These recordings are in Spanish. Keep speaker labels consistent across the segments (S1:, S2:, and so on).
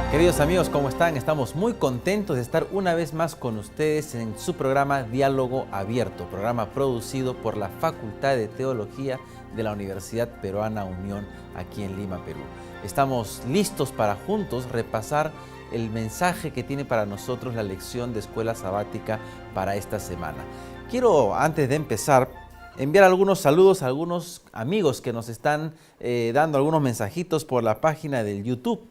S1: Queridos amigos, ¿cómo están? Estamos muy contentos de estar una vez más con ustedes en su programa Diálogo Abierto, programa producido por la Facultad de Teología de la Universidad Peruana Unión, aquí en Lima, Perú. Estamos listos para juntos repasar el mensaje que tiene para nosotros la lección de escuela sabática para esta semana. Quiero, antes de empezar, enviar algunos saludos a algunos amigos que nos están dando algunos mensajitos por la página del YouTube.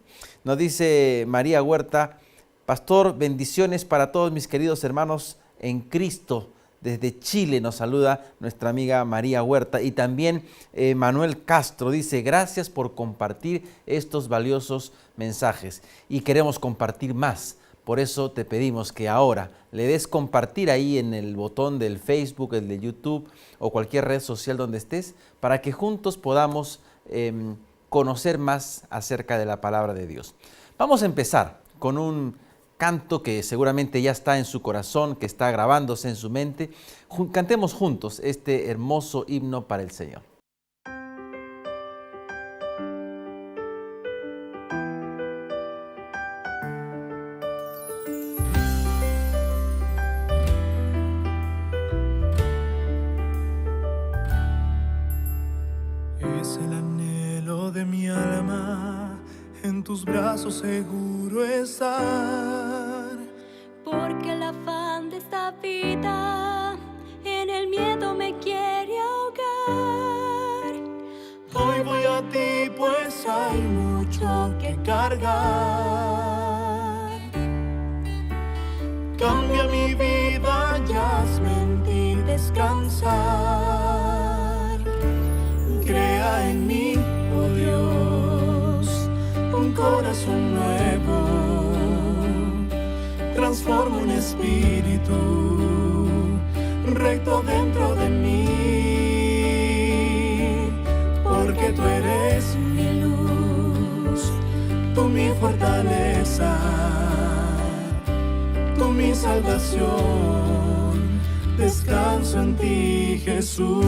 S1: Nos dice María Huerta: Pastor, bendiciones para todos mis queridos hermanos en Cristo. Desde Chile nos saluda nuestra amiga María Huerta. Y también Manuel Castro dice: gracias por compartir estos valiosos mensajes. Y queremos compartir más. Por eso te pedimos que ahora le des compartir ahí en el botón del Facebook, el de YouTube o cualquier red social donde estés, para que juntos podamos conocer más acerca de la palabra de Dios. Vamos a empezar con un canto que seguramente ya está en su corazón, que está grabándose en su mente. Cantemos juntos este hermoso himno para el Señor.
S2: Es el anhelo de mi alma, en tus brazos seguro estar.
S3: Porque el afán de esta vida en el miedo me quiere ahogar.
S2: Hoy voy a ti, pues hay mucho que cargar. Cambia mi vida y hazme en ti descansar. Crea en mí, oh Dios, un corazón nuevo. Transforma un espíritu recto dentro de mí. Porque tú eres mi luz, tú mi fortaleza, tú mi salvación. Descanso en ti, Jesús.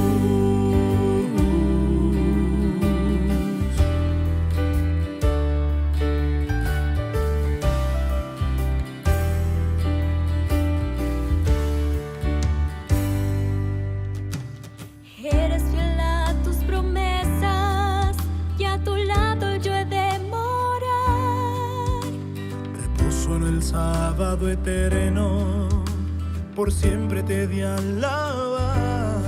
S2: Sábado eterno, por siempre te he de alabar.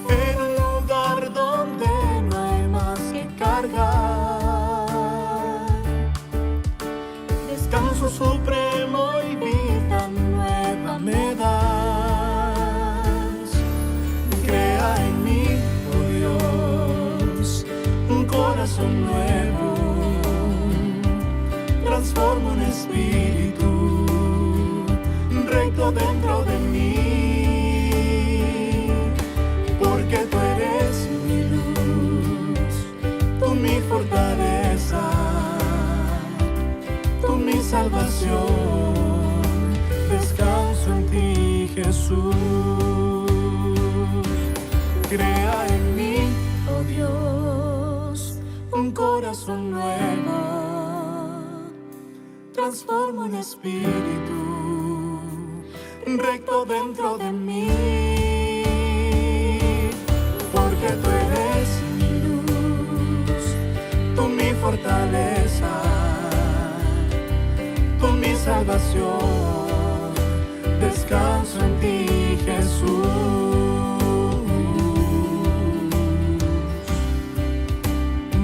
S2: En un lugar donde no hay más que cargar, descanso supremo y vida nueva me das. Crea en mí, oh Dios, un corazón nuevo. Transforma un espíritu recto dentro de mí. Porque tú eres mi luz, tú mi fortaleza, tú mi salvación. Descanso en ti, Jesús. Crea en mí, oh Dios, un corazón nuevo. Transforma un espíritu recto dentro de mí. Porque tú eres mi luz, tú mi fortaleza, tú mi salvación. Descanso en ti, Jesús.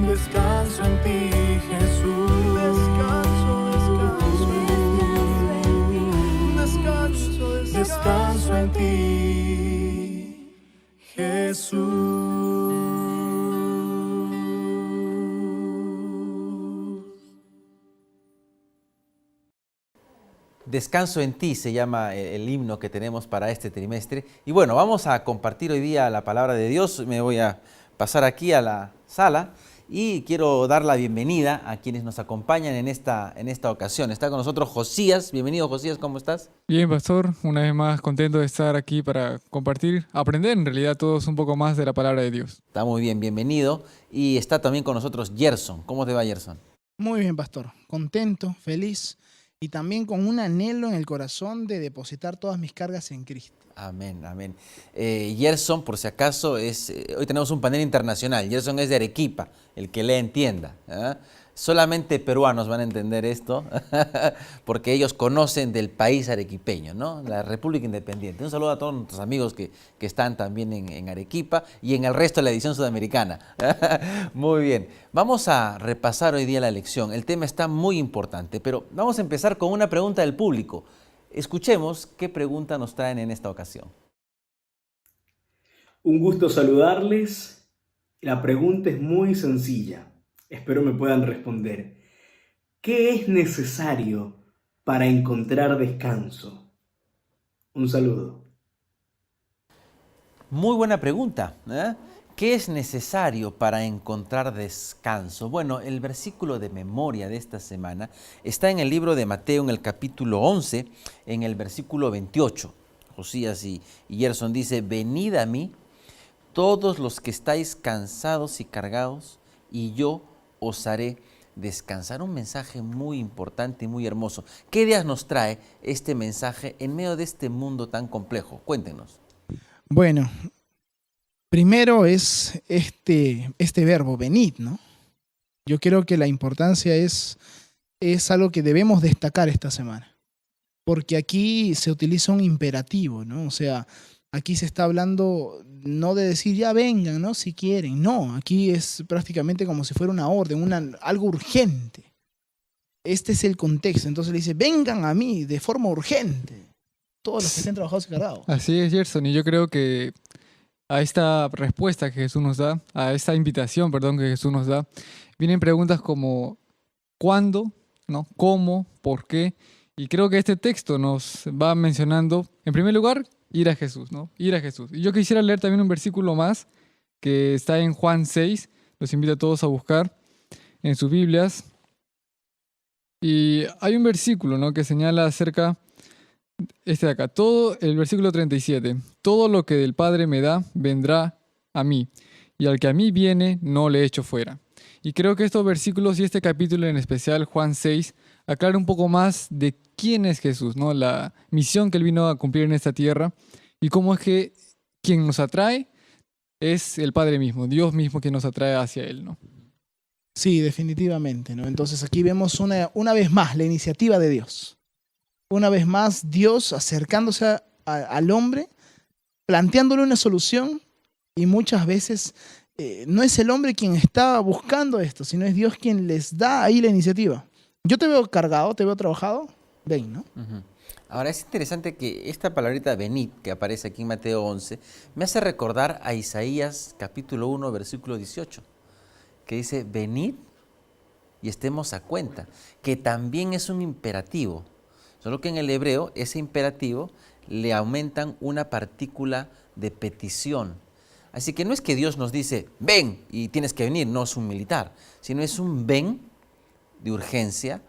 S2: Descanso en ti, Jesús. Descanso en ti, Jesús.
S1: Descanso en ti se llama el himno que tenemos para este trimestre. Y bueno, vamos a compartir hoy día la palabra de Dios. Me voy a pasar aquí a la sala y quiero dar la bienvenida a quienes nos acompañan en esta ocasión. Está con nosotros Josías. Bienvenido, Josías, ¿cómo estás?
S4: Bien, pastor, una vez más contento de estar aquí para compartir, aprender en realidad todos un poco más de la palabra de Dios.
S1: Está muy bien, bienvenido. Y está también con nosotros Gerson. ¿Cómo te va, Gerson?
S5: Muy bien, pastor. Contento, feliz y también con un anhelo en el corazón de depositar todas mis cargas en Cristo.
S1: Amén, amén. Gerson, por si acaso, hoy tenemos un panel internacional. Gerson es de Arequipa, el que le entienda. Solamente peruanos van a entender esto, porque ellos conocen del país arequipeño, ¿no? La República Independiente. Un saludo a todos nuestros amigos que están también en Arequipa y en el resto de la edición sudamericana. Muy bien. Vamos a repasar hoy día la lección. El tema está muy importante, pero vamos a empezar con una pregunta del público. Escuchemos qué pregunta nos traen en esta ocasión.
S6: Un gusto saludarles. La pregunta es muy sencilla. Espero me puedan responder. ¿Qué es necesario para encontrar descanso? Un saludo.
S1: Muy buena pregunta, ¿eh? ¿Qué es necesario para encontrar descanso? Bueno, el versículo de memoria de esta semana está en el libro de Mateo, en el capítulo 11, en el versículo 28. Josías y Gerson dice, venid a mí, todos los que estáis cansados y cargados, y yo os haré descansar. Un mensaje muy importante y muy hermoso. ¿Qué ideas nos trae este mensaje en medio de este mundo tan complejo? Cuéntenos.
S5: Bueno, primero es este verbo, venid, ¿no? Yo creo que la importancia es algo que debemos destacar esta semana, porque aquí se utiliza un imperativo, ¿no? O sea, aquí se está hablando no de decir ya vengan, ¿no? Si quieren, no, aquí es prácticamente como si fuera una orden, algo urgente. Este es el contexto, entonces le dice, vengan a mí de forma urgente, todos los que estén trabajados y cargados.
S4: Así es, Gerson, y yo creo que a esta respuesta que Jesús nos da, a esta invitación, perdón, que Jesús nos da, vienen preguntas como ¿cuándo? ¿No? ¿Cómo? ¿Por qué? Y creo que este texto nos va mencionando, en primer lugar, ir a Jesús, ¿no? Ir a Jesús. Y yo quisiera leer también un versículo más que está en Juan 6. Los invito a todos a buscar en sus Biblias. Y hay un versículo, ¿no?, que señala acerca de acá, el versículo 37. Todo lo que del Padre me da, vendrá a mí. Y al que a mí viene, no le echo fuera. Y creo que estos versículos y este capítulo en especial, Juan 6, aclara un poco más de quién es Jesús, ¿no? La misión que Él vino a cumplir en esta tierra y cómo es que quien nos atrae es el Padre mismo, Dios mismo que nos atrae hacia Él, ¿no?
S5: Sí, definitivamente, ¿no? Entonces aquí vemos una vez más la iniciativa de Dios. Una vez más Dios acercándose al hombre, planteándole una solución y muchas veces no es el hombre quien está buscando esto, sino es Dios quien les da ahí la iniciativa. Yo te veo cargado, te veo trabajado, ven, ¿no?
S1: Uh-huh. Ahora es interesante que esta palabrita venid, que aparece aquí en Mateo 11, me hace recordar a Isaías capítulo 1, versículo 18, que dice, venid y estemos a cuenta, que también es un imperativo, solo que en el hebreo ese imperativo le aumentan una partícula de petición. Así que no es que Dios nos dice, ven y tienes que venir, no es un militar, sino es un ven de urgencia,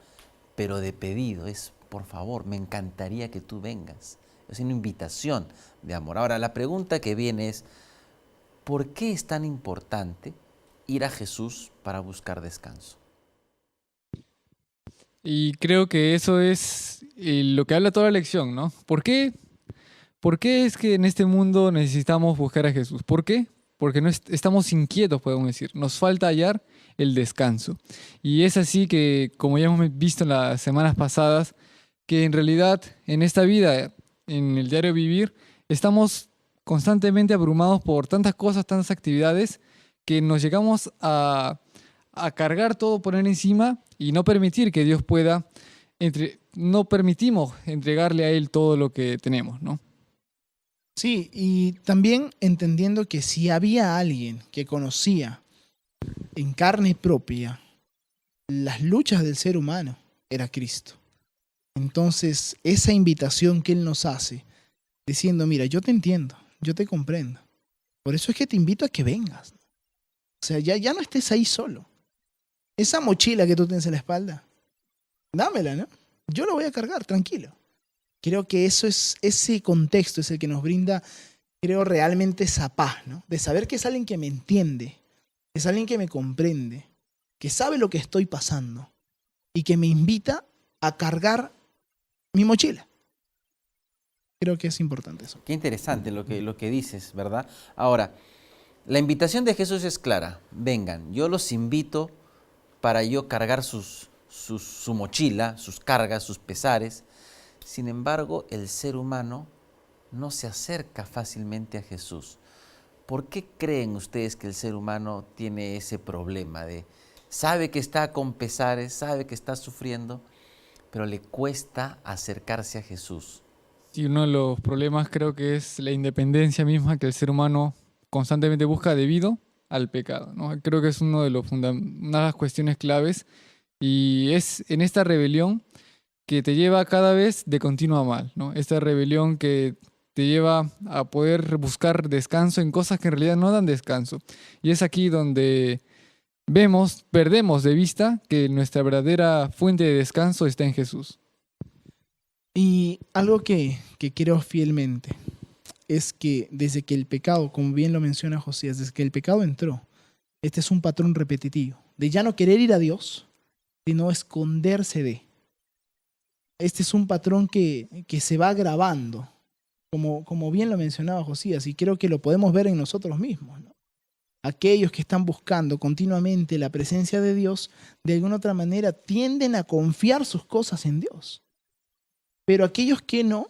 S1: pero de pedido, es por favor, me encantaría que tú vengas. Es una invitación de amor. Ahora, la pregunta que viene es, ¿por qué es tan importante ir a Jesús para buscar descanso?
S4: Y creo que eso es lo que habla toda la lección, ¿no? ¿Por qué? ¿Por qué es que en este mundo necesitamos buscar a Jesús? ¿Por qué? Porque estamos inquietos, podemos decir. Nos falta hallar el descanso. Y es así que, como ya hemos visto en las semanas pasadas, que en realidad en esta vida, en el diario vivir, estamos constantemente abrumados por tantas cosas, tantas actividades, que nos llegamos a cargar todo, poner encima y no permitir que Dios pueda, no permitimos entregarle a Él todo lo que tenemos, ¿no?
S5: Sí, y también entendiendo que si había alguien que conocía en carne propia las luchas del ser humano, era Cristo. Entonces, esa invitación que Él nos hace, diciendo, mira, yo te entiendo, yo te comprendo. Por eso es que te invito a que vengas. O sea, ya no estés ahí solo. Esa mochila que tú tienes en la espalda, dámela, ¿no? Yo la voy a cargar, tranquilo. Creo que ese contexto es el que nos brinda, creo, realmente esa paz, ¿no? De saber que es alguien que me entiende, que es alguien que me comprende, que sabe lo que estoy pasando y que me invita a cargar mi mochila. Creo que es importante eso.
S1: Qué interesante lo que dices, ¿verdad? Ahora, la invitación de Jesús es clara. Vengan, yo los invito para yo cargar su mochila, sus cargas, sus pesares. Sin embargo, el ser humano no se acerca fácilmente a Jesús. ¿Por qué creen ustedes que el ser humano tiene ese problema de sabe que está con pesares, sabe que está sufriendo, pero le cuesta acercarse a Jesús?
S4: Y uno de los problemas creo que es la independencia misma que el ser humano constantemente busca debido al pecado, ¿no? Creo que es una de las cuestiones claves y es en esta rebelión que te lleva cada vez de continuo a mal, ¿no? Esta rebelión que te lleva a poder buscar descanso en cosas que en realidad no dan descanso. Y es aquí donde perdemos de vista que nuestra verdadera fuente de descanso está en Jesús.
S5: Y algo que creo fielmente es que desde que el pecado, como bien lo menciona Josías, desde que el pecado entró, este es un patrón repetitivo de ya no querer ir a Dios, sino esconderse de. Este es un patrón que se va agravando, como bien lo mencionaba Josías, y creo que lo podemos ver en nosotros mismos, ¿no? Aquellos que están buscando continuamente la presencia de Dios, de alguna otra manera tienden a confiar sus cosas en Dios. Pero aquellos que no,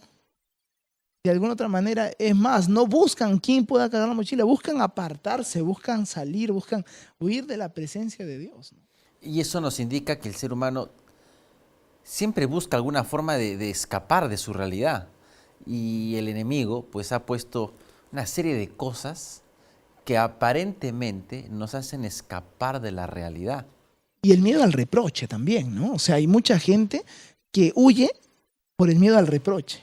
S5: de alguna otra manera, es más, no buscan quién pueda cargar la mochila, buscan apartarse, buscan salir, buscan huir de la presencia de Dios, ¿no?
S1: Y eso nos indica que el ser humano siempre busca alguna forma de escapar de su realidad. Y el enemigo pues ha puesto una serie de cosas que aparentemente nos hacen escapar de la realidad.
S5: Y el miedo al reproche también, ¿no? O sea, hay mucha gente que huye por el miedo al reproche.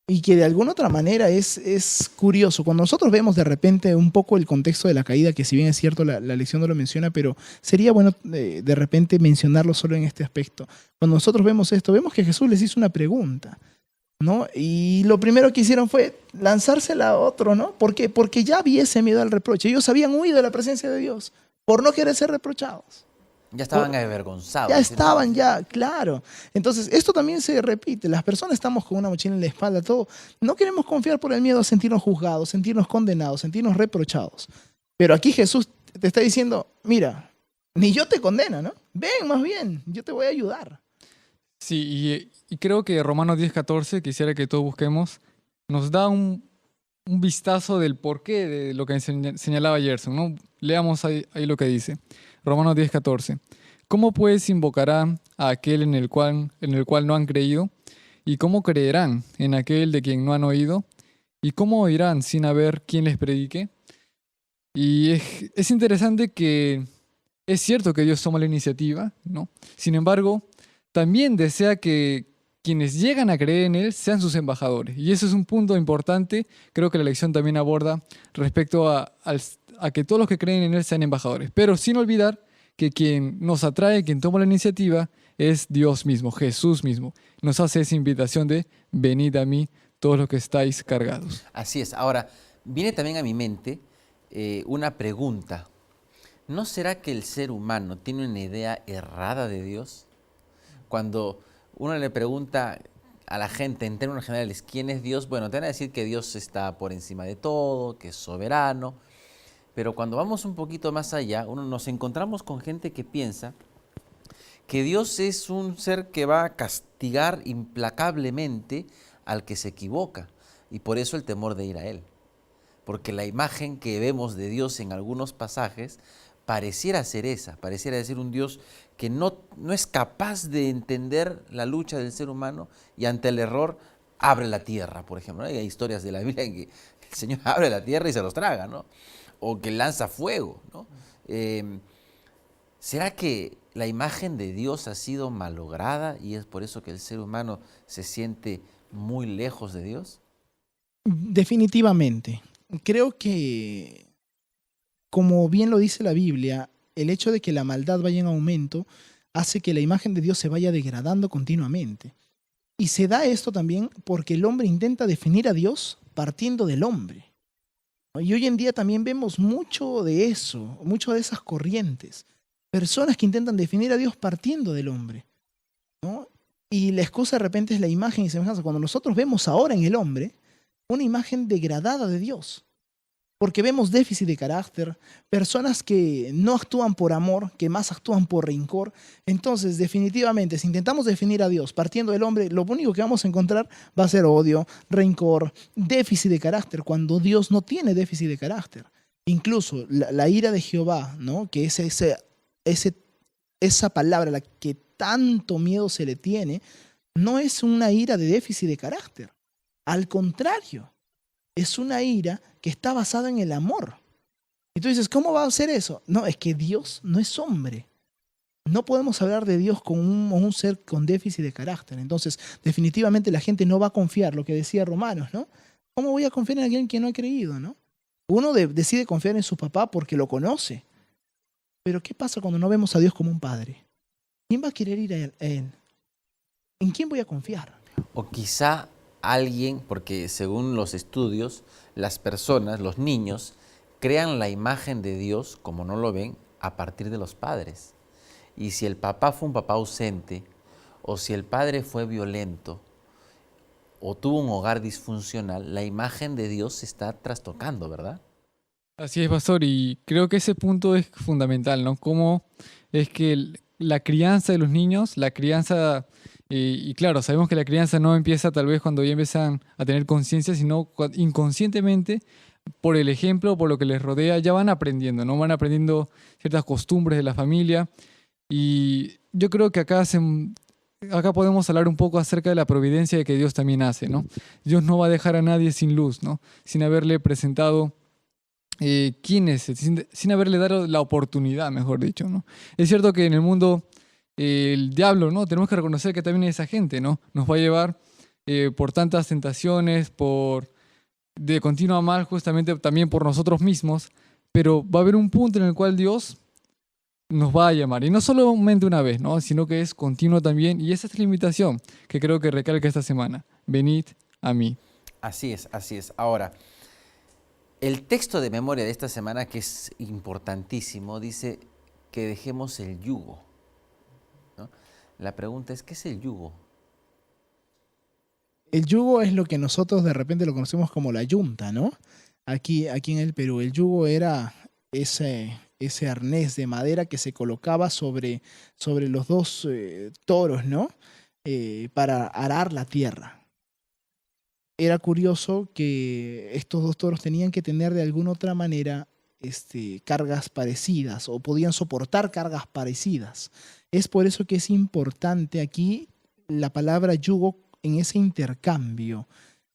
S5: Y que de alguna otra manera es curioso. Cuando nosotros vemos de repente un poco el contexto de la caída, que si bien es cierto la lección no lo menciona, pero sería bueno de repente mencionarlo solo en este aspecto. Cuando nosotros vemos esto, vemos que Jesús les hizo una pregunta, ¿no? Y lo primero que hicieron fue lanzársela a otro, ¿no? ¿Por qué? Porque ya había ese miedo al reproche. Ellos habían huido de la presencia de Dios por no querer ser reprochados.
S1: Ya estaban avergonzados.
S5: Ya estaban, claro. Entonces, esto también se repite. Las personas estamos con una mochila en la espalda, todo. No queremos confiar por el miedo a sentirnos juzgados, sentirnos condenados, sentirnos reprochados. Pero aquí Jesús te está diciendo, mira, ni yo te condeno, ¿no? Ven, más bien, yo te voy a ayudar.
S4: Sí, y creo que Romanos 10:14, quisiera que todos busquemos, nos da un vistazo del porqué de lo que señalaba Gerson, ¿no? Leamos ahí lo que dice. Romanos 10:14. ¿Cómo pues invocarán a aquel en el cual no han creído? ¿Y cómo creerán en aquel de quien no han oído? ¿Y cómo oirán sin haber quien les predique? Y es interesante que es cierto que Dios toma la iniciativa, ¿no? Sin embargo, también desea que quienes llegan a creer en Él sean sus embajadores. Y eso es un punto importante, creo que la lección también aborda respecto a que todos los que creen en Él sean embajadores. Pero sin olvidar que quien nos atrae, quien toma la iniciativa, es Dios mismo, Jesús mismo. Nos hace esa invitación de venid a mí todos los que estáis cargados.
S1: Así es. Ahora, viene también a mi mente una pregunta. ¿No será que el ser humano tiene una idea errada de Dios? Cuando uno le pregunta a la gente en términos generales quién es Dios, bueno, te van a decir que Dios está por encima de todo, que es soberano, pero cuando vamos un poquito más allá, nos encontramos con gente que piensa que Dios es un ser que va a castigar implacablemente al que se equivoca, y por eso el temor de ir a Él, porque la imagen que vemos de Dios en algunos pasajes pareciera ser esa, pareciera ser un Dios que no es capaz de entender la lucha del ser humano y ante el error abre la tierra, por ejemplo, ¿no? Hay historias de la Biblia en que el Señor abre la tierra y se los traga, ¿no? O que lanza fuego, ¿no? ¿Será que la imagen de Dios ha sido malograda y es por eso que el ser humano se siente muy lejos de Dios?
S5: Definitivamente. Creo que, como bien lo dice la Biblia, el hecho de que la maldad vaya en aumento hace que la imagen de Dios se vaya degradando continuamente. Y se da esto también porque el hombre intenta definir a Dios partiendo del hombre. Y hoy en día también vemos mucho de eso, mucho de esas corrientes. Personas que intentan definir a Dios partiendo del hombre, ¿no? Y la excusa de repente es la imagen y semejanza. Cuando nosotros vemos ahora en el hombre una imagen degradada de Dios, porque vemos déficit de carácter, personas que no actúan por amor, que más actúan por rencor. Entonces, definitivamente, si intentamos definir a Dios partiendo del hombre, lo único que vamos a encontrar va a ser odio, rencor, déficit de carácter, cuando Dios no tiene déficit de carácter. Incluso la ira de Jehová, ¿no? Que es esa palabra a la que tanto miedo se le tiene, no es una ira de déficit de carácter. Al contrario, es una ira que está basada en el amor. Y tú dices, ¿cómo va a ser eso? No, es que Dios no es hombre. No podemos hablar de Dios como un ser con déficit de carácter. Entonces, definitivamente la gente no va a confiar, lo que decía Romanos, ¿no? ¿Cómo voy a confiar en alguien que no he creído, no? Uno decide confiar en su papá porque lo conoce. Pero ¿qué pasa cuando no vemos a Dios como un padre? ¿Quién va a querer ir a él? ¿En quién voy a confiar?
S1: O quizá alguien, porque según los estudios, las personas, los niños, crean la imagen de Dios, como no lo ven, a partir de los padres. Y si el papá fue un papá ausente, o si el padre fue violento, o tuvo un hogar disfuncional, la imagen de Dios se está trastocando, ¿verdad?
S4: Así es, pastor, y creo que ese punto es fundamental, ¿no? Cómo es que la crianza de los niños, la crianza, y claro, sabemos que la crianza no empieza tal vez cuando ya empiezan a tener conciencia, sino inconscientemente, por el ejemplo, por lo que les rodea, ya van aprendiendo, ¿no? Van aprendiendo ciertas costumbres de la familia, y yo creo que acá podemos hablar un poco acerca de la providencia de que Dios también hace, ¿no? Dios no va a dejar a nadie sin luz, ¿no? Sin haberle presentado quién es, sin haberle dado la oportunidad, mejor dicho, ¿no? Es cierto que en el mundo el diablo, ¿no? Tenemos que reconocer que también esa gente, ¿no? Nos va a llevar por tantas tentaciones, de continuo a mal, justamente también por nosotros mismos, pero va a haber un punto en el cual Dios nos va a llamar, y no solamente una vez, ¿no? Sino que es continuo también, y esa es la invitación que creo que recalca esta semana: venid a mí.
S1: Así es, así es. Ahora, el texto de memoria de esta semana, que es importantísimo, dice que dejemos el yugo, ¿no? La pregunta es, ¿qué es el yugo?
S5: El yugo es lo que nosotros de repente lo conocemos como la yunta, ¿no? Aquí en el Perú, el yugo era ese arnés de madera que se colocaba sobre los dos toros, ¿no? Para arar la tierra. Era curioso que estos dos toros tenían que tener de alguna otra manera cargas parecidas, o podían soportar cargas parecidas. Es por eso que es importante aquí la palabra yugo en ese intercambio,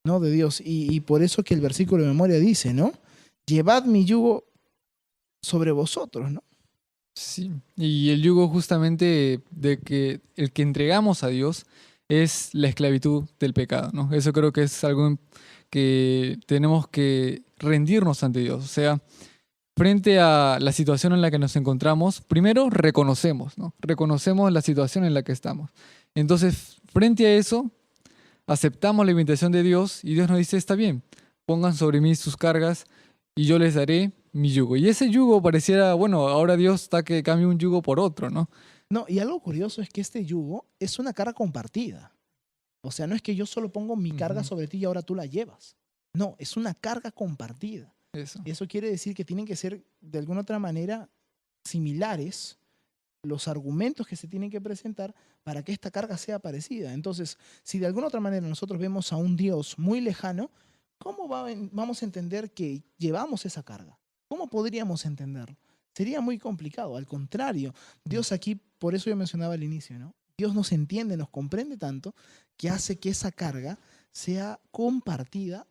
S5: ¿no? De Dios. Y por eso que el versículo de memoria dice, ¿no? Llevad mi yugo sobre vosotros, ¿no?
S4: Sí, y el yugo justamente de que el que entregamos a Dios es la esclavitud del pecado, ¿no? Eso creo que es algo que tenemos que rendirnos ante Dios. O sea, frente a la situación en la que nos encontramos, primero reconocemos, ¿no? Reconocemos la situación en la que estamos. Entonces, frente a eso, aceptamos la invitación de Dios y Dios nos dice, está bien, pongan sobre mí sus cargas y yo les daré mi yugo. Y ese yugo pareciera, bueno, ahora Dios está que cambie un yugo por otro, ¿no?
S5: No, y algo curioso es que este yugo es una carga compartida. O sea, no es que yo solo pongo mi carga sobre ti y ahora tú la llevas. No, es una carga compartida.
S4: Eso.
S5: Y eso quiere decir que tienen que ser de alguna otra manera similares los argumentos que se tienen que presentar para que esta carga sea parecida. Entonces, si de alguna otra manera nosotros vemos a un Dios muy lejano, ¿cómo vamos a entender que llevamos esa carga? ¿Cómo podríamos entenderlo? Sería muy complicado. Al contrario, Dios aquí, por eso yo mencionaba al inicio, ¿no? Dios nos entiende, nos comprende tanto, que hace que esa carga sea compartida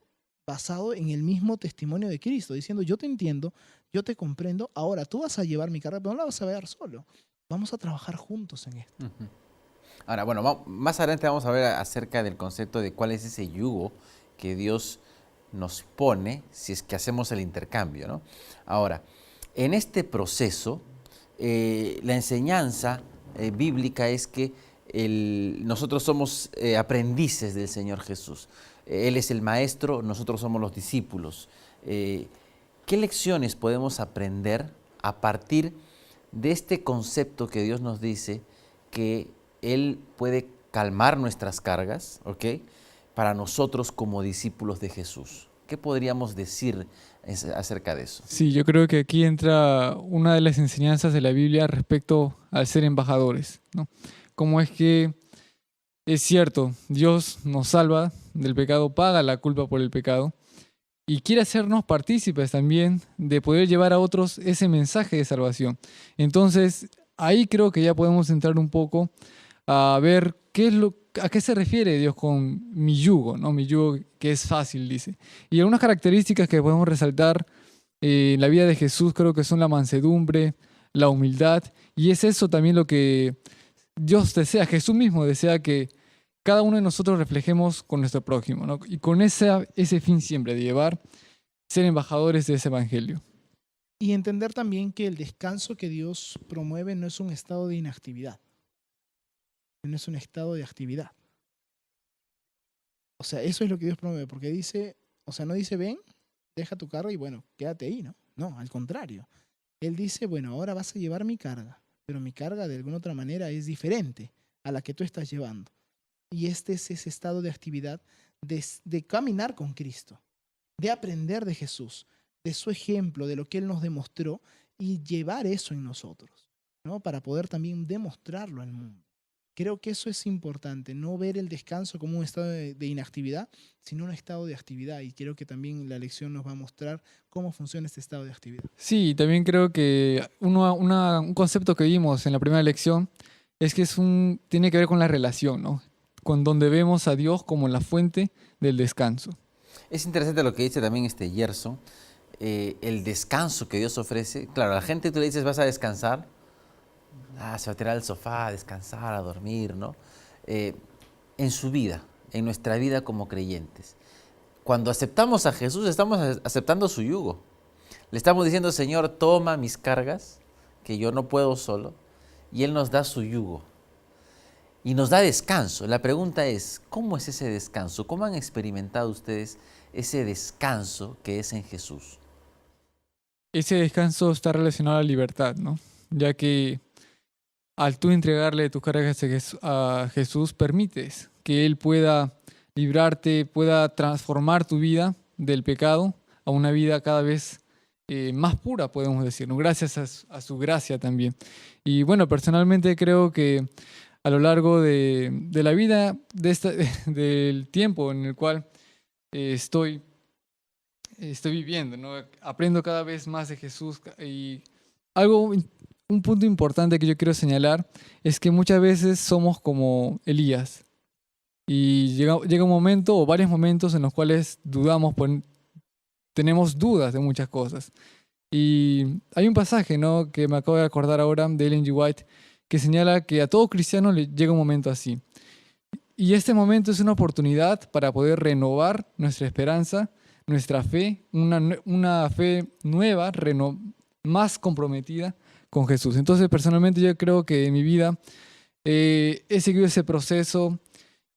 S5: basado en el mismo testimonio de Cristo, diciendo, yo te entiendo, yo te comprendo, ahora tú vas a llevar mi carga, pero no la vas a llevar solo. Vamos a trabajar juntos en esto.
S1: Ujú. Ahora, bueno, más adelante vamos a ver acerca del concepto de cuál es ese yugo que Dios nos pone si es que hacemos el intercambio, ¿no? Ahora, en este proceso, la enseñanza bíblica es que nosotros somos aprendices del Señor Jesús. Él es el maestro, nosotros somos los discípulos. ¿Qué lecciones podemos aprender a partir de este concepto que Dios nos dice que Él puede calmar nuestras cargas, ¿ok?, para nosotros como discípulos de Jesús? ¿Qué podríamos decir acerca de eso?
S4: Sí, yo creo que aquí entra una de las enseñanzas de la Biblia respecto al ser embajadores, ¿no? Cómo es que es cierto, Dios nos salva del pecado, paga la culpa por el pecado y quiere hacernos partícipes también de poder llevar a otros ese mensaje de salvación. Entonces, ahí creo que ya podemos entrar un poco a ver a qué se refiere Dios con mi yugo, ¿no? Mi yugo que es fácil, dice. Y algunas características que podemos resaltar en la vida de Jesús creo que son la mansedumbre, la humildad, y es eso también lo que Dios desea, Jesús mismo desea que cada uno de nosotros reflejemos con nuestro prójimo, ¿no? Y con ese fin siempre de ser embajadores de ese evangelio.
S5: Y entender también que el descanso que Dios promueve no es un estado de inactividad, no es un estado de actividad. O sea, eso es lo que Dios promueve, porque dice, o sea, no dice ven, deja tu carga y bueno, quédate ahí, ¿no? No, al contrario. Él dice, bueno, ahora vas a llevar mi carga, pero mi carga de alguna otra manera es diferente a la que tú estás llevando. Y este es ese estado de actividad de caminar con Cristo, de aprender de Jesús, de su ejemplo, de lo que Él nos demostró y llevar eso en nosotros, ¿no? Para poder también demostrarlo al mundo. Creo que eso es importante, no ver el descanso como un estado de inactividad, sino un estado de actividad. Y creo que también la lección nos va a mostrar cómo funciona este estado de actividad.
S4: Sí, también creo que un concepto que vimos en la primera lección es que tiene que ver con la relación, ¿no? Con donde vemos a Dios como la fuente del descanso.
S1: Es interesante lo que dice también Gerson, el descanso que Dios ofrece. Claro, a la gente tú le dices, ¿vas a descansar? Se va a tirar al sofá, a descansar, a dormir, ¿no? En su vida, en nuestra vida como creyentes. Cuando aceptamos a Jesús, estamos aceptando su yugo. Le estamos diciendo, Señor, toma mis cargas, que yo no puedo solo, y Él nos da su yugo. Y nos da descanso. La pregunta es, ¿cómo es ese descanso? ¿Cómo han experimentado ustedes ese descanso que es en Jesús?
S4: Ese descanso está relacionado a la libertad, ¿no? Ya que al tú entregarle tus cargas a Jesús, permites que Él pueda librarte, pueda transformar tu vida del pecado a una vida cada vez más pura, podemos decir, ¿no? Gracias a su gracia también. Y bueno, personalmente creo que a lo largo de la vida, del tiempo en el cual estoy viviendo, ¿no? Aprendo cada vez más de Jesús y un punto importante que yo quiero señalar es que muchas veces somos como Elías y llega un momento o varios momentos en los cuales tenemos dudas de muchas cosas. Y hay un pasaje, ¿no?, que me acabo de acordar ahora de Ellen G. White que señala que a todo cristiano le llega un momento así. Y este momento es una oportunidad para poder renovar nuestra esperanza, nuestra fe, una fe nueva, más comprometida con Jesús. Entonces, personalmente yo creo que en mi vida he seguido ese proceso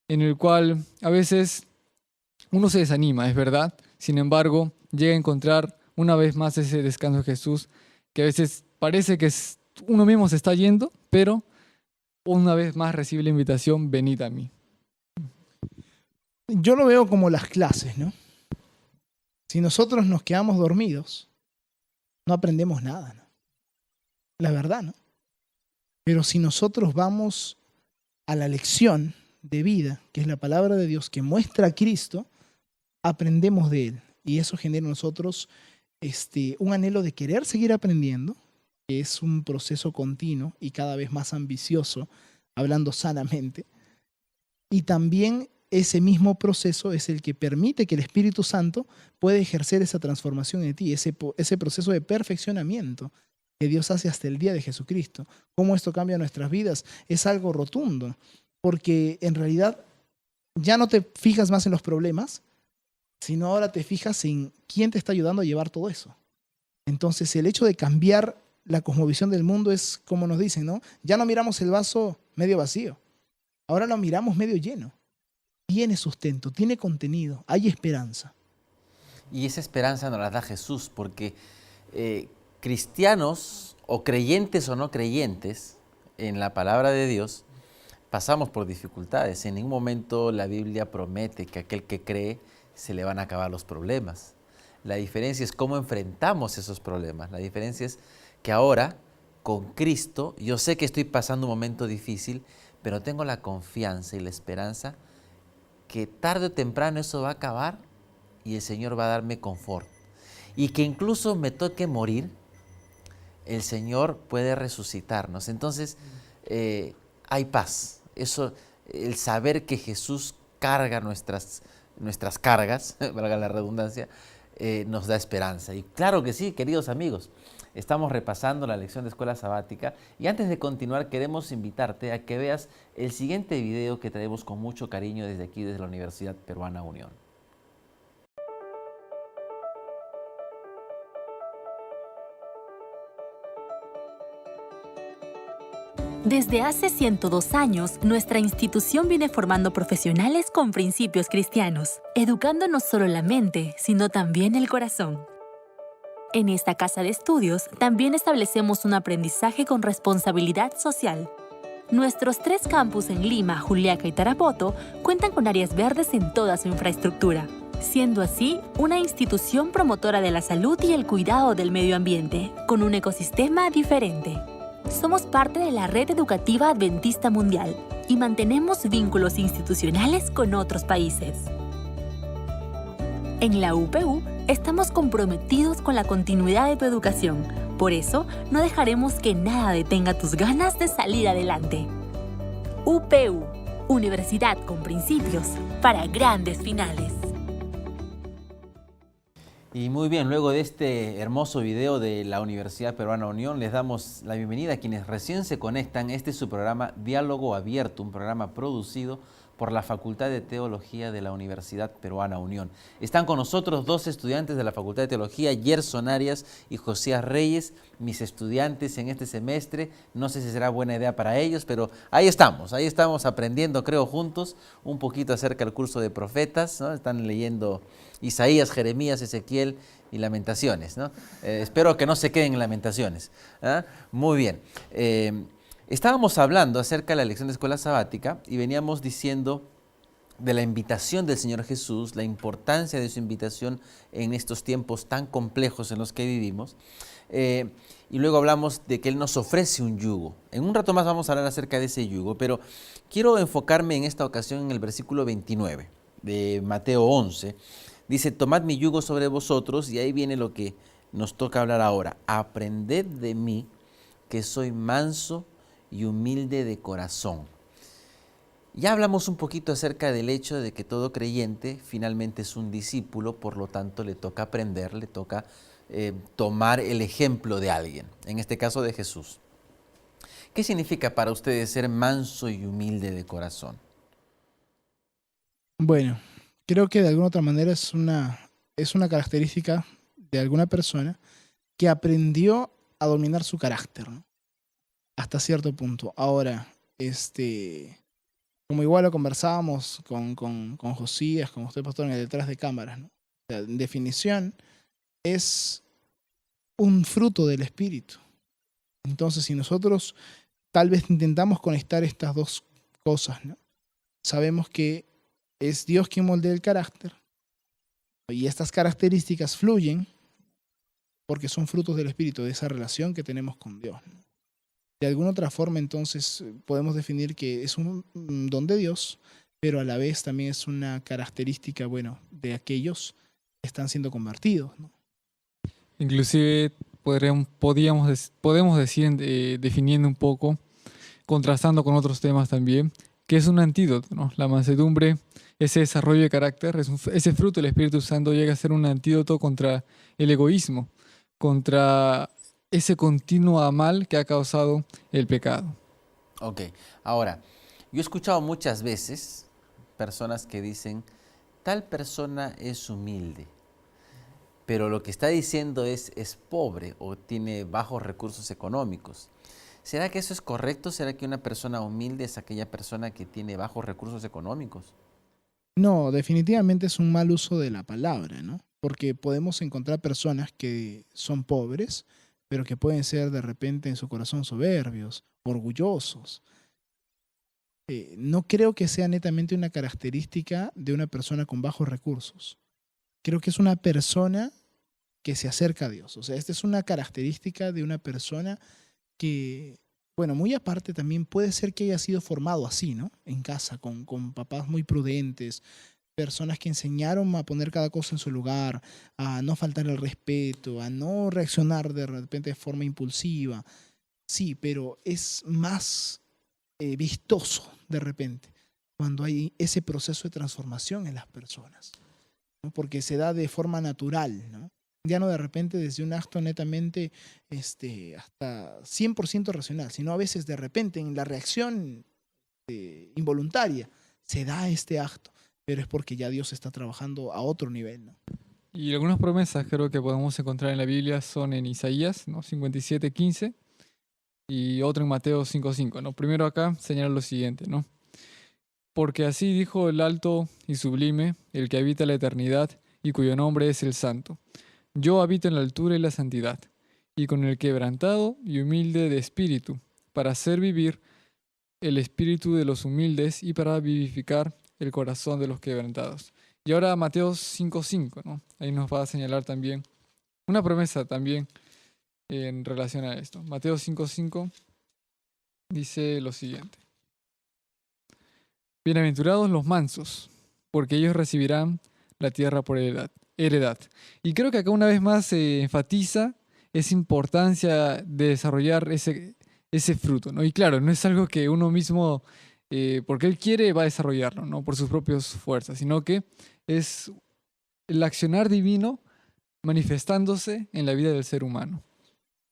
S4: en el cual a veces uno se desanima, es verdad. Sin embargo, llega a encontrar una vez más ese descanso de Jesús, que a veces parece que uno mismo se está yendo, pero una vez más recibe la invitación, venid a mí.
S5: Yo lo veo como las clases, ¿no? Si nosotros nos quedamos dormidos, no aprendemos nada, ¿no? La verdad, ¿no? Pero si nosotros vamos a la lección de vida, que es la palabra de Dios que muestra a Cristo, aprendemos de Él. Y eso genera en nosotros un anhelo de querer seguir aprendiendo, que es un proceso continuo y cada vez más ambicioso, hablando sanamente. Y también ese mismo proceso es el que permite que el Espíritu Santo pueda ejercer esa transformación en ti, ese proceso de perfeccionamiento que Dios hace hasta el día de Jesucristo. Cómo esto cambia nuestras vidas es algo rotundo, porque en realidad ya no te fijas más en los problemas, sino ahora te fijas en quién te está ayudando a llevar todo eso. Entonces el hecho de cambiar la cosmovisión del mundo es como nos dicen, ¿no? Ya no miramos el vaso medio vacío, ahora lo miramos medio lleno. Tiene sustento, tiene contenido, hay esperanza.
S1: Y esa esperanza nos la da Jesús, porque cristianos o creyentes o no creyentes en la palabra de Dios pasamos por dificultades. En ningún momento la Biblia promete que aquel que cree se le van a acabar los problemas. La diferencia es cómo enfrentamos esos problemas. La diferencia es que ahora, con Cristo, yo sé que estoy pasando un momento difícil, pero tengo la confianza y la esperanza que tarde o temprano eso va a acabar y el Señor va a darme confort. Y que incluso me toque morir, el Señor puede resucitarnos. Entonces, hay paz. Eso, el saber que Jesús carga nuestras cargas, valga la redundancia, nos da esperanza. Y claro que sí, queridos amigos, estamos repasando la lección de escuela sabática y antes de continuar queremos invitarte a que veas el siguiente video que traemos con mucho cariño desde aquí, desde la Universidad Peruana Unión.
S7: Desde hace 102 años, nuestra institución viene formando profesionales con principios cristianos, educando no solo la mente, sino también el corazón. En esta casa de estudios también establecemos un aprendizaje con responsabilidad social. Nuestros 3 campus en Lima, Juliaca y Tarapoto cuentan con áreas verdes en toda su infraestructura, siendo así una institución promotora de la salud y el cuidado del medio ambiente, con un ecosistema diferente. Somos parte de la Red Educativa Adventista Mundial y mantenemos vínculos institucionales con otros países. En la UPU estamos comprometidos con la continuidad de tu educación. Por eso, no dejaremos que nada detenga tus ganas de salir adelante. UPU, Universidad con principios para grandes finales.
S1: Y muy bien, luego de este hermoso video de la Universidad Peruana Unión, les damos la bienvenida a quienes recién se conectan. Este es su programa Diálogo Abierto, un programa producido por la Facultad de Teología de la Universidad Peruana Unión. Están con nosotros 2 estudiantes de la Facultad de Teología, Gerson Arias y Josías Reyes, mis estudiantes en este semestre. No sé si será buena idea para ellos, pero ahí estamos aprendiendo, creo, juntos un poquito acerca del curso de profetas, ¿no? Están leyendo Isaías, Jeremías, Ezequiel y Lamentaciones, ¿no? Espero que no se queden en Lamentaciones. ¿Ah? Muy bien. Estábamos hablando acerca de la lección de escuela sabática y veníamos diciendo de la invitación del Señor Jesús, la importancia de su invitación en estos tiempos tan complejos en los que vivimos. Y luego hablamos de que Él nos ofrece un yugo. En un rato más vamos a hablar acerca de ese yugo, pero quiero enfocarme en esta ocasión en el versículo 29 de Mateo 11. Dice, tomad mi yugo sobre vosotros, y ahí viene lo que nos toca hablar ahora. Aprended de mí, que soy manso y humilde de corazón. Ya hablamos un poquito acerca del hecho de que todo creyente finalmente es un discípulo, por lo tanto le toca aprender, le toca tomar el ejemplo de alguien, en este caso de Jesús. ¿Qué significa para ustedes ser manso y humilde de corazón?
S5: Bueno, creo que de alguna otra manera es una característica de alguna persona que aprendió a dominar su carácter, ¿no? Hasta cierto punto. Ahora, como igual lo conversábamos con Josías, con usted, pastor, en el detrás de cámaras, ¿no? O sea, en definición, es un fruto del Espíritu. Entonces, si nosotros tal vez intentamos conectar estas 2 cosas, ¿no? Sabemos que es Dios quien moldea el carácter y estas características fluyen porque son frutos del Espíritu, de esa relación que tenemos con Dios, ¿no? De alguna otra forma, entonces, podemos definir que es un don de Dios, pero a la vez también es una característica, bueno, de aquellos que están siendo convertidos, ¿no?
S4: Inclusive podemos decir, definiendo un poco, contrastando con otros temas también, que es un antídoto, ¿no? La mansedumbre, ese desarrollo de carácter, ese fruto del Espíritu Santo llega a ser un antídoto contra el egoísmo, contra ese continuo mal que ha causado el pecado.
S1: Ok, ahora, yo he escuchado muchas veces personas que dicen, tal persona es humilde, pero lo que está diciendo es pobre o tiene bajos recursos económicos. ¿Será que eso es correcto? ¿Será que una persona humilde es aquella persona que tiene bajos recursos económicos?
S5: No, definitivamente es un mal uso de la palabra, ¿no? Porque podemos encontrar personas que son pobres, pero que pueden ser de repente en su corazón soberbios, orgullosos. No creo que sea netamente una característica de una persona con bajos recursos. Creo que es una persona que se acerca a Dios. O sea, esta es una característica de una persona que, bueno, muy aparte también puede ser que haya sido formado así, ¿no? En casa, con papás muy prudentes, personas que enseñaron a poner cada cosa en su lugar, a no faltar el respeto, a no reaccionar de repente de forma impulsiva. Sí, pero es más vistoso de repente cuando hay ese proceso de transformación en las personas, ¿no? Porque se da de forma natural, ¿no? Ya no de repente desde un acto netamente hasta 100% racional, sino a veces de repente en la reacción involuntaria se da este acto, pero es porque ya Dios está trabajando a otro nivel, ¿no?
S4: Y algunas promesas creo que podemos encontrar en la Biblia son en Isaías, ¿no? 57:15 y otro en Mateo 5:5, ¿no? Primero acá señala lo siguiente, ¿no? Porque así dijo el alto y sublime, el que habita la eternidad y cuyo nombre es el Santo. Yo habito en la altura y la santidad, y con el quebrantado y humilde de espíritu, para hacer vivir el espíritu de los humildes y para vivificar el corazón de los quebrantados. Y ahora Mateo 5:5, ¿no? Ahí nos va a señalar también una promesa también en relación a esto. Mateo 5:5 dice lo siguiente. Bienaventurados los mansos, porque ellos recibirán la tierra por heredad. Y creo que acá una vez más se enfatiza esa importancia de desarrollar ese fruto, ¿no? Y claro, no es algo que uno mismo, porque él quiere, va a desarrollarlo, ¿no? Por sus propias fuerzas, sino que es el accionar divino manifestándose en la vida del ser humano.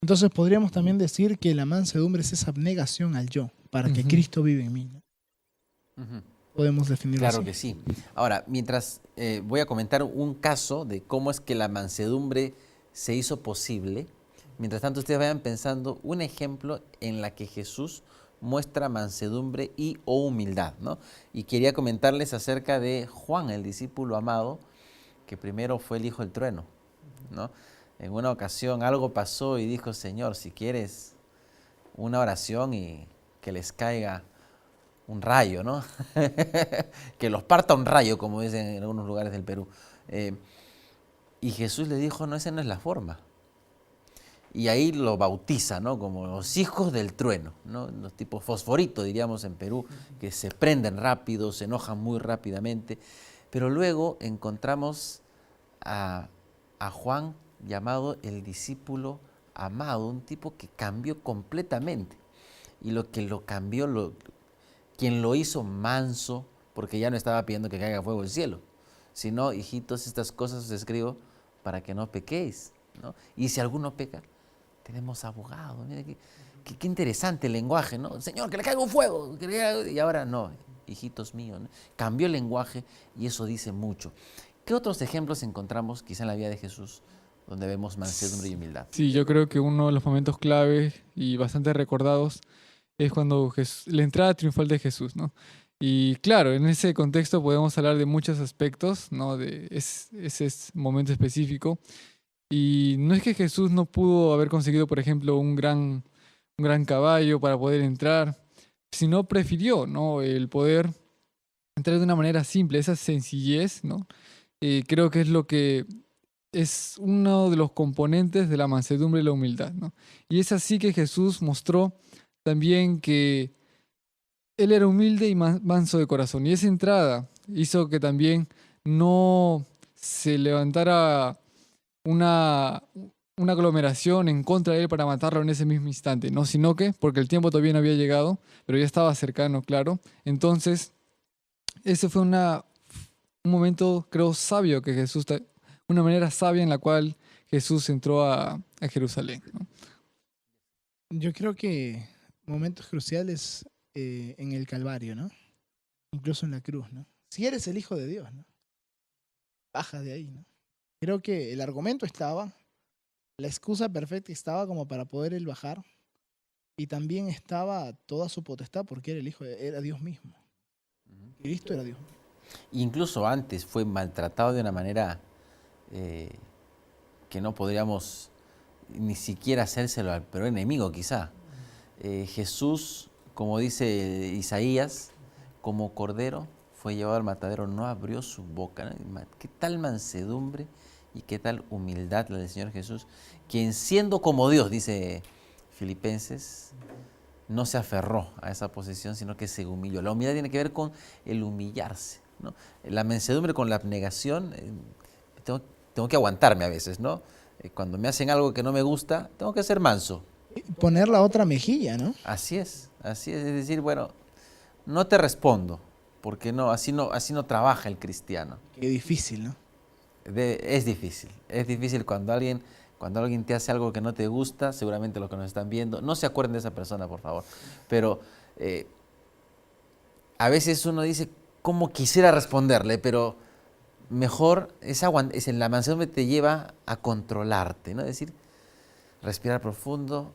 S5: Entonces podríamos también decir que la mansedumbre es esa abnegación al yo, para que Cristo vive en mí, ¿no? Podemos definirlo
S1: Claro
S5: así.
S1: que sí. Ahora, mientras voy a comentar un caso de cómo es que la mansedumbre se hizo posible, mientras tanto ustedes vayan pensando un ejemplo en la que Jesús muestra mansedumbre y o humildad, ¿no? Y quería comentarles acerca de Juan, el discípulo amado, que primero fue el hijo del trueno, ¿no? En una ocasión algo pasó y dijo, Señor, si quieres una oración y que les caiga un rayo, ¿no? Que los parta un rayo, como dicen en algunos lugares del Perú. Y Jesús le dijo, no, esa no es la forma. Y ahí lo bautiza, ¿no? Como los hijos del trueno, ¿no? Los tipos fosforito, diríamos en Perú, que se prenden rápido, se enojan muy rápidamente. Pero luego encontramos a Juan llamado el discípulo amado, un tipo que cambió completamente. Y lo que lo cambió, quien lo hizo manso, porque ya no estaba pidiendo que caiga fuego del cielo, sino, hijitos, estas cosas os escribo para que no pequéis, ¿no? Y si alguno peca, tenemos abogado. Mira qué interesante el lenguaje, ¿no? Señor, que le caiga un fuego. Y ahora no, hijitos míos, ¿no? Cambió el lenguaje y eso dice mucho. ¿Qué otros ejemplos encontramos quizá en la vida de Jesús donde vemos mansedumbre y humildad?
S4: Sí, yo creo que uno de los momentos clave y bastante recordados es cuando la entrada triunfal de Jesús, ¿no? Y claro, en ese contexto podemos hablar de muchos aspectos, ¿no? De ese momento específico. Y no es que Jesús no pudo haber conseguido, por ejemplo, un gran caballo para poder entrar, sino prefirió, ¿no? El poder entrar de una manera simple, esa sencillez, ¿no? Creo que es lo que es uno de los componentes de la mansedumbre y la humildad, ¿no? Y es así que Jesús mostró también que él era humilde y manso de corazón. Y esa entrada hizo que también no se levantara una aglomeración en contra de él para matarlo en ese mismo instante, ¿no? Sino que, porque el tiempo todavía no había llegado, pero ya estaba cercano, claro. Entonces, ese fue un momento, creo, sabio que Jesús, una manera sabia en la cual Jesús entró a Jerusalén, ¿no?
S5: Yo creo que momentos cruciales en el Calvario, ¿no? Incluso en la cruz, ¿no? Si eres el Hijo de Dios, ¿no? Baja de ahí, ¿no? Creo que el argumento estaba, la excusa perfecta estaba como para poder él bajar, y también estaba toda su potestad porque era el Hijo, era Dios mismo. Cristo era Dios.
S1: Incluso antes fue maltratado de una manera que no podríamos ni siquiera hacérselo al peor enemigo, quizá. Jesús, como dice Isaías, como cordero fue llevado al matadero, no abrió su boca, ¿no? Qué tal mansedumbre y qué tal humildad la del Señor Jesús, quien siendo como Dios, dice Filipenses, no se aferró a esa posición, sino que se humilló. La humildad tiene que ver con el humillarse, ¿no? La mansedumbre con la abnegación, tengo que aguantarme a veces, ¿no? Cuando me hacen algo que no me gusta, tengo que ser manso.
S5: Poner la otra mejilla, ¿no?
S1: Así es, es decir, bueno, no te respondo, porque no, así no trabaja el cristiano.
S5: Qué difícil, ¿no?
S1: Es difícil cuando alguien te hace algo que no te gusta, seguramente los que nos están viendo, no se acuerden de esa persona, por favor, pero a veces uno dice, ¿cómo quisiera responderle? Pero mejor en la mansedumbre te lleva a controlarte, ¿no? Es decir, respirar profundo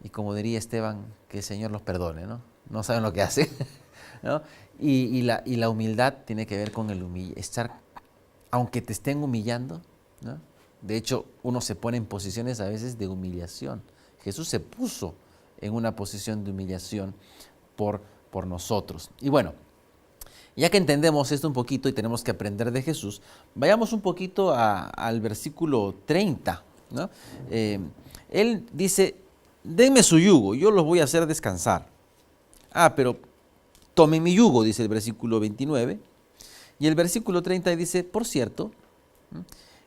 S1: y, como diría Esteban, que el Señor los perdone, ¿no? No saben lo que hacen, ¿no? Y la humildad tiene que ver con estar, aunque te estén humillando, ¿no? De hecho, uno se pone en posiciones a veces de humillación. Jesús se puso en una posición de humillación por nosotros. Y bueno, ya que entendemos esto un poquito y tenemos que aprender de Jesús, vayamos un poquito al versículo 30, ¿no? Él dice, denme su yugo, yo los voy a hacer descansar. Pero tomen mi yugo, dice el versículo 29. Y el versículo 30 dice, por cierto,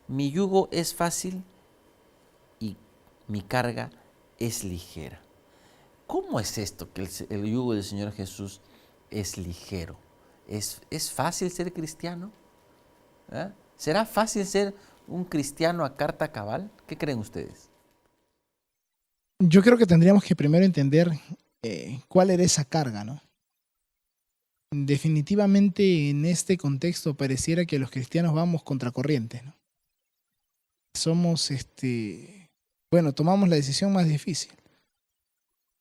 S1: mi yugo es fácil y mi carga es ligera. ¿Cómo es esto que el yugo del Señor Jesús es ligero? ¿Es fácil ser cristiano? ¿Será fácil ser un cristiano a carta cabal? ¿Qué creen ustedes?
S5: Yo creo que tendríamos que primero entender cuál era esa carga, ¿no? Definitivamente en este contexto pareciera que los cristianos vamos contracorriente, ¿no? Somos, tomamos la decisión más difícil.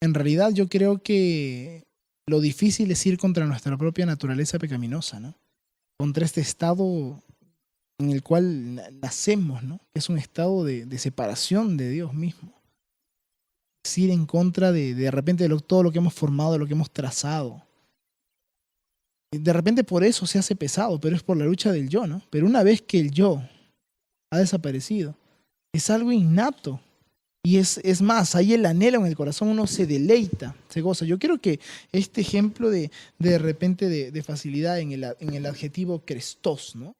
S5: En realidad yo creo que lo difícil es ir contra nuestra propia naturaleza pecaminosa, ¿no? Contra este estado en el cual nacemos, ¿no? Que es un estado de separación de Dios mismo. Es ir en contra de repente de todo lo que hemos formado, de lo que hemos trazado. De repente por eso se hace pesado, pero es por la lucha del yo, ¿no? Pero una vez que el yo ha desaparecido, es algo innato. Y es más, ahí el anhelo en el corazón, uno se deleita, se goza. Yo creo que este ejemplo de repente de facilidad en el adjetivo krestos, ¿no?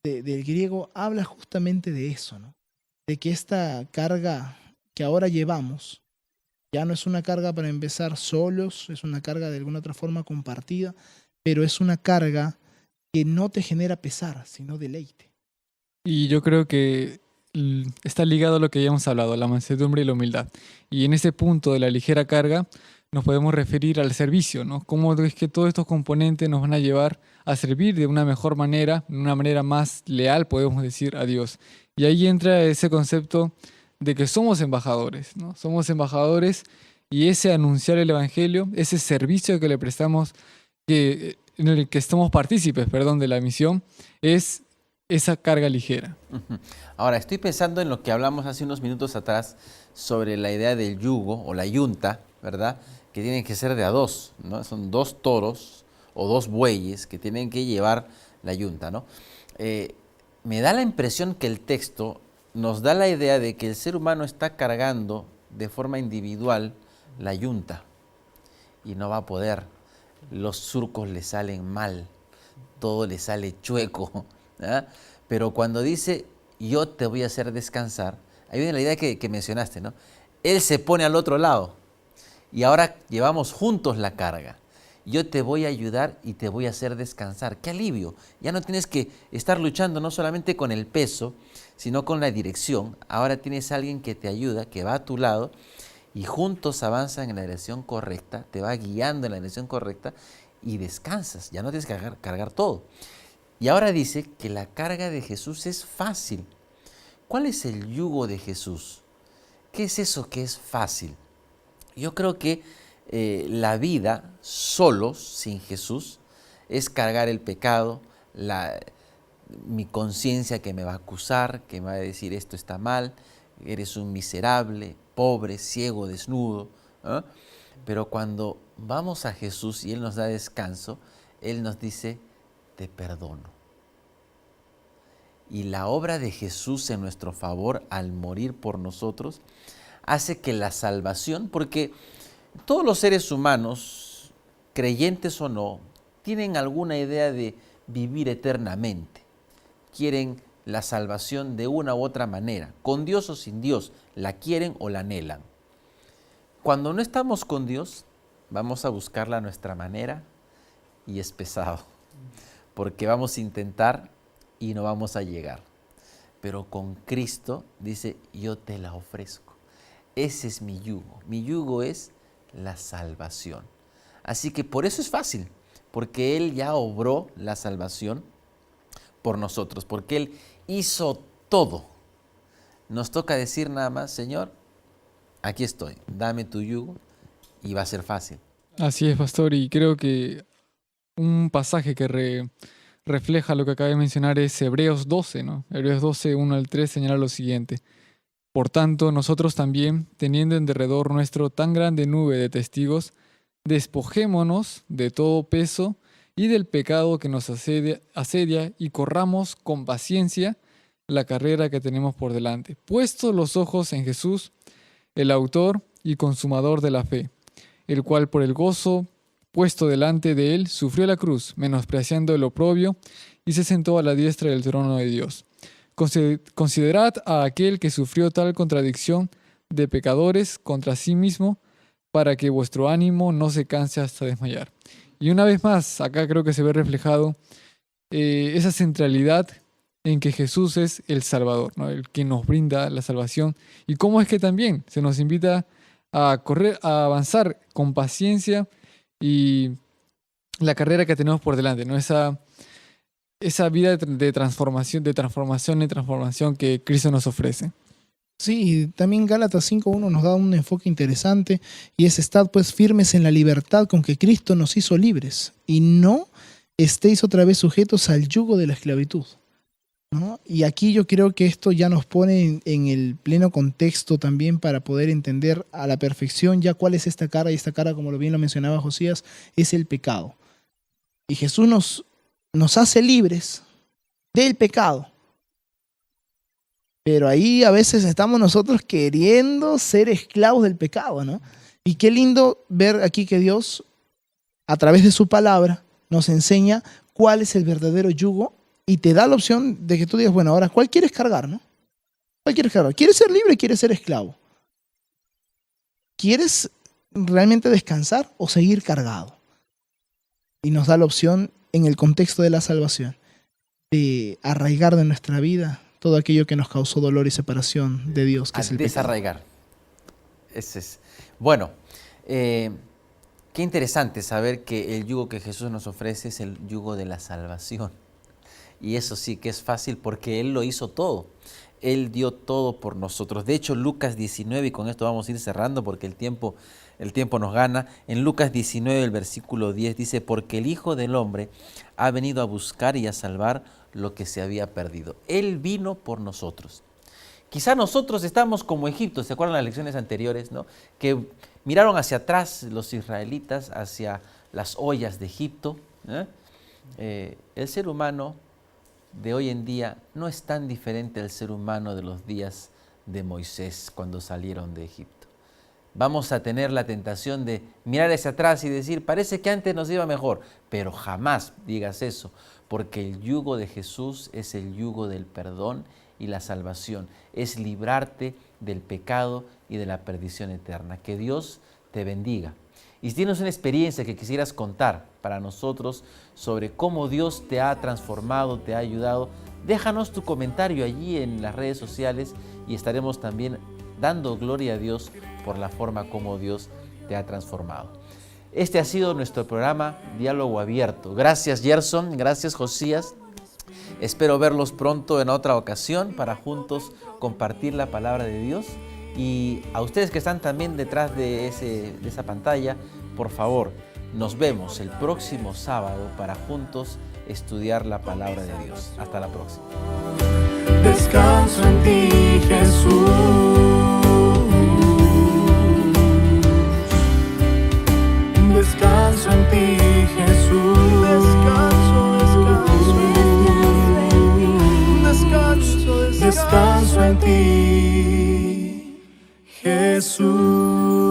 S5: Del griego, habla justamente de eso, ¿no? De que esta carga que ahora llevamos ya no es una carga para empezar solos, es una carga de alguna otra forma compartida, pero es una carga que no te genera pesar, sino deleite.
S4: Y yo creo que está ligado a lo que ya hemos hablado, la mansedumbre y la humildad. Y en ese punto de la ligera carga nos podemos referir al servicio, ¿no? Cómo es que todos estos componentes nos van a llevar a servir de una mejor manera, de una manera más leal, podemos decir, a Dios. Y ahí entra ese concepto de que somos embajadores, ¿no? Somos embajadores, y ese anunciar el evangelio, ese servicio que le prestamos, en el que estamos partícipes, de la misión, es esa carga ligera.
S1: Ahora, estoy pensando en lo que hablamos hace unos minutos atrás sobre la idea del yugo o la yunta, ¿verdad? Que tienen que ser de a dos, ¿no? Son 2 toros o 2 bueyes que tienen que llevar la yunta, ¿no? Me da la impresión que el texto nos da la idea de que el ser humano está cargando de forma individual la yunta y no va a poder. Los surcos le salen mal, todo le sale chueco, ¿verdad? Pero cuando dice, yo te voy a hacer descansar, ahí viene la idea que mencionaste, ¿no? Él se pone al otro lado y ahora llevamos juntos la carga. Yo te voy a ayudar y te voy a hacer descansar. ¡Qué alivio! Ya no tienes que estar luchando no solamente con el peso, sino con la dirección. Ahora tienes a alguien que te ayuda, que va a tu lado y juntos avanzan en la dirección correcta, te va guiando en la dirección correcta y descansas, ya no tienes que cargar todo. Y ahora dice que la carga de Jesús es fácil. ¿Cuál es el yugo de Jesús? ¿Qué es eso que es fácil? Yo creo que la vida solos, sin Jesús, es cargar el pecado, mi conciencia que me va a acusar, que me va a decir esto está mal, eres un miserable, pobre, ciego, desnudo. ¿Eh? Pero cuando vamos a Jesús y Él nos da descanso, Él nos dice, te perdono. Y la obra de Jesús en nuestro favor al morir por nosotros hace que la salvación, porque todos los seres humanos, creyentes o no, tienen alguna idea de vivir eternamente. Quieren la salvación de una u otra manera, con Dios o sin Dios, la quieren o la anhelan. Cuando no estamos con Dios, vamos a buscarla a nuestra manera y es pesado, porque vamos a intentar y no vamos a llegar. Pero con Cristo dice, yo te la ofrezco. Ese es mi yugo. Mi yugo es la salvación. Así que por eso es fácil, porque Él ya obró la salvación por nosotros, porque Él hizo todo. Nos toca decir nada más, Señor, aquí estoy, dame tu yugo y va a ser fácil.
S4: Así es, pastor, y creo que un pasaje que refleja lo que acaba de mencionar es Hebreos 12, ¿no? Hebreos 12, 1 al 3 señala lo siguiente. Por tanto, nosotros también, teniendo en derredor nuestro tan grande nube de testigos, despojémonos de todo peso y del pecado que nos asedia y corramos con paciencia la carrera que tenemos por delante, puestos los ojos en Jesús, el autor y consumador de la fe, el cual por el gozo puesto delante de él sufrió la cruz, menospreciando el oprobio, y se sentó a la diestra del trono de Dios. Considerad a aquel que sufrió tal contradicción de pecadores contra sí mismo, para que vuestro ánimo no se canse hasta desmayar. Y una vez más, acá creo que se ve reflejado esa centralidad en que Jesús es el Salvador, ¿no? El que nos brinda la salvación. Y cómo es que también se nos invita a correr, a avanzar con paciencia y la carrera que tenemos por delante, ¿no? Esa vida de transformación en transformación que Cristo nos ofrece.
S5: Sí, también Gálatas 5.1 nos da un enfoque interesante y es: estad pues firmes en la libertad con que Cristo nos hizo libres y no estéis otra vez sujetos al yugo de la esclavitud, ¿no? Y aquí yo creo que esto ya nos pone en el pleno contexto también para poder entender a la perfección ya cuál es esta cara, y esta cara, como bien lo mencionaba Josías, es el pecado. Y Jesús nos hace libres del pecado. Pero ahí a veces estamos nosotros queriendo ser esclavos del pecado, ¿no? Y qué lindo ver aquí que Dios, a través de su palabra, nos enseña cuál es el verdadero yugo y te da la opción de que tú digas, bueno, ahora, ¿cuál quieres cargar, no? ¿Cuál quieres cargar? ¿Quieres ser libre o quieres ser esclavo? ¿Quieres realmente descansar o seguir cargado? Y nos da la opción, en el contexto de la salvación, de arraigar de nuestra vida todo aquello que nos causó dolor y separación de Dios, que es el pecado.
S1: Desarraigar. Ese es. Bueno, qué interesante saber que el yugo que Jesús nos ofrece es el yugo de la salvación. Y eso sí que es fácil porque Él lo hizo todo. Él dio todo por nosotros. De hecho, Lucas 19, y con esto vamos a ir cerrando porque el tiempo nos gana. En Lucas 19, el versículo 10 dice, porque el Hijo del Hombre ha venido a buscar y a salvar lo que se había perdido. Él vino por nosotros. Quizá nosotros estamos como Egipto, ¿se acuerdan las lecciones anteriores, no? Que miraron hacia atrás los israelitas, hacia las ollas de Egipto. El ser humano de hoy en día no es tan diferente al ser humano de los días de Moisés cuando salieron de Egipto. Vamos a tener la tentación de mirar hacia atrás y decir, parece que antes nos iba mejor, pero jamás digas eso, porque el yugo de Jesús es el yugo del perdón y la salvación, es librarte del pecado y de la perdición eterna. Que Dios te bendiga. Y si tienes una experiencia que quisieras contar para nosotros sobre cómo Dios te ha transformado, te ha ayudado, déjanos tu comentario allí en las redes sociales y estaremos también dando gloria a Dios por la forma como Dios te ha transformado. Este ha sido nuestro programa Diálogo Abierto. Gracias, Gerson. Gracias, Josías. Espero verlos pronto en otra ocasión para juntos compartir la palabra de Dios. Y a ustedes que están también detrás de esa pantalla, por favor, nos vemos el próximo sábado para juntos estudiar la palabra de Dios. Hasta la próxima.
S2: Descanso en ti, Jesús. Descanso en ti, Jesús. Descanso en ti, Jesús.